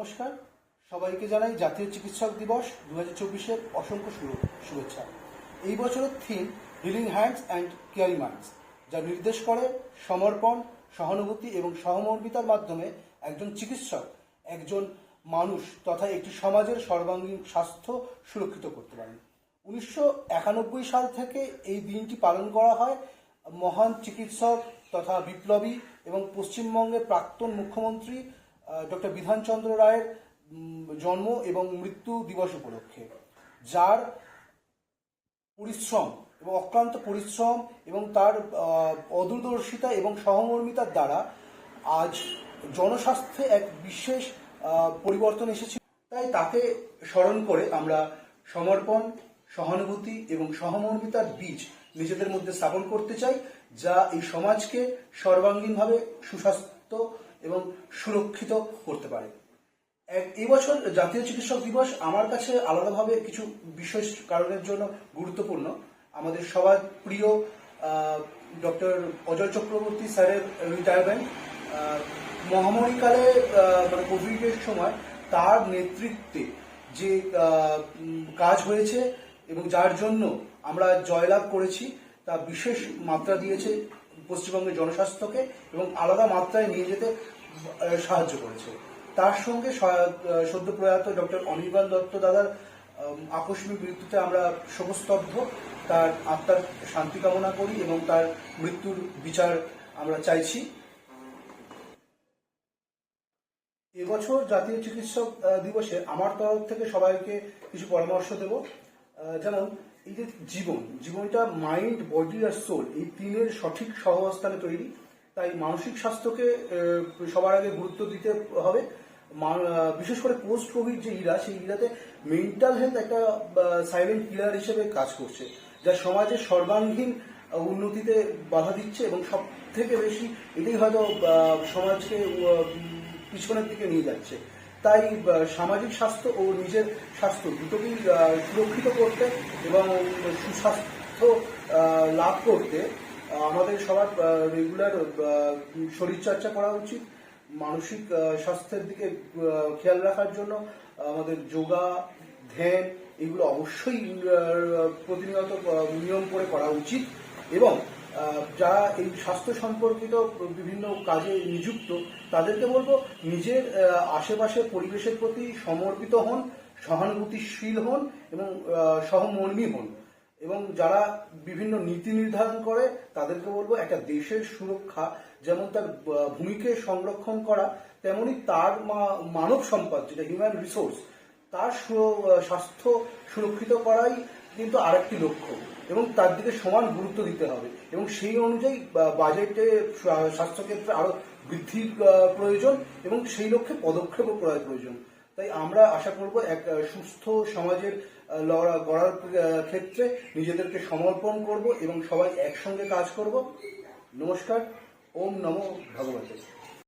নমস্কার, সবাইকে জানাই জাতীয় চিকিৎসক দিবস 2024-এর অসংখ্য শুভেচ্ছা। এই বছরের theme healing hands and caring minds, যা নির্দেশ করে সমর্পণ, সহানুভূতি এবং সহমর্মিতার মাধ্যমে একজন চিকিৎসক একজন মানুষ তথা একটি সমাজের সর্বাঙ্গীন স্বাস্থ্য সুরক্ষিত করতে পারেন। 1991 সাল থেকে এই দিনটি পালন করা হয় মহান চিকিৎসক তথা বিপ্লবী এবং পশ্চিমবঙ্গের প্রাক্তন মুখ্যমন্ত্রী ডক্টর বিধানচন্দ্র রায়ের জন্ম এবং মৃত্যু দিবস উপলক্ষে, যার পরিশ্রম এবং অক্লান্ত পরিশ্রম এবং তার অদূরদর্শিতা এবং সহমর্মিতার দ্বারা আজ জনস্বাস্থ্যে এক বিশেষ পরিবর্তন এসেছে। তাই তাকে স্মরণ করে আমরা সমর্পণ, সহানুভূতি এবং সহমর্মিতার বীজ নিজেদের মধ্যে স্থাপন করতে চাই, যা এই সমাজকে সর্বাঙ্গীনভাবে সুস্বাস্থ্য এবং সুরক্ষিত করতে পারে। এই বছর জাতীয় চিকিৎসক দিবস আমার কাছে আলাদাভাবে কিছু বিশেষ কারণের জন্য গুরুত্বপূর্ণ। আমাদের সবার প্রিয় ডক্টর অজয় চক্রবর্তী স্যারের রিটায়ারমেন্ট, মহামারীকালে মানে কোভিডের সময় তার নেতৃত্বে যে কাজ হয়েছে এবং যার জন্য আমরা জয়লাভ করেছি, তা বিশেষ মাত্রা দিয়েছে পশ্চিমবঙ্গের জনস্বাস্থ্যকে এবং আলাদা মাত্রায় নিয়ে যেতে সাহায্য করেছে। তার সঙ্গে সদ্য প্রয়াত ডক্টর অনির্বাণ দত্ত দাদার আকস্মিক মৃত্যুতে আমরা শোকস্তব্ধ। তার আত্মার শান্তি কামনা করি এবং তার মৃত্যুর বিচার আমরা চাইছি। এবছর জাতীয় চিকিৎসক দিবসে আমার তরফ থেকে সবাইকে কিছু পরামর্শ দেব। যেমন এই যে জীবনটা মাইন্ড, বডি আর সোল, এই তিনের সঠিক সহাবস্থানে তৈরি। তাই মানসিক স্বাস্থ্যকে সবার আগে গুরুত্ব দিতে হবে। বিশেষ করে পোস্ট কোভিড যে ইরা, সেই ইরাতে মেন্টাল হেলথ একটা সাইলেন্ট কিলার হিসেবে কাজ করছে, যা সমাজের সর্বাঙ্গীন উন্নতিতে বাধা দিচ্ছে এবং সব থেকে বেশি এটাই হয়তো সমাজকে পিছনের দিকে নিয়ে যাচ্ছে। তাই সামাজিক স্বাস্থ্য ও নিজের স্বাস্থ্য দুটোকেই সুরক্ষিত করতে এবং সুস্বাস্থ্য লাভ করতে আমাদের সবার রেগুলার শরীরচর্চা করা উচিত। মানসিক স্বাস্থ্যের দিকে খেয়াল রাখার জন্য আমাদের যোগা, ধ্যান এগুলো অবশ্যই প্রতিনিয়ত নিয়ম করে করা উচিত। এবং যারা এই স্বাস্থ্য সম্পর্কিত বিভিন্ন কাজে নিযুক্ত, তাদেরকে বলবো নিজের আশেপাশের পরিবেশের প্রতি সমর্পিত হন, সহানুভূতিশীল হন এবং সহমর্মী হন। এবং যারা বিভিন্ন নীতি নির্ধারণ করে, তাদেরকে বলবো একটা দেশের সুরক্ষা যেমন তার ভূমিকে সংরক্ষণ করা, তেমনি তার মানব সম্পদ যেটা হিউম্যান রিসোর্স, তার স্বাস্থ্য সুরক্ষিত করাই কিন্তু আরেকটি লক্ষ্য এবং তার দিকে সমান গুরুত্ব দিতে হবে। এবং সেই অনুযায়ী বাজেটে স্বাস্থ্যক্ষেত্রে আরো বৃদ্ধির প্রয়োজন এবং সেই লক্ষ্যে পদক্ষেপও করার প্রয়োজন। তাই আমরা আশা করব এক সুস্থ সমাজের গড়ার ক্ষেত্রে নিজেদেরকে সমর্পণ করব এবং সবাই একসঙ্গে কাজ করব। নমস্কার। ওম নমো ভগবতে।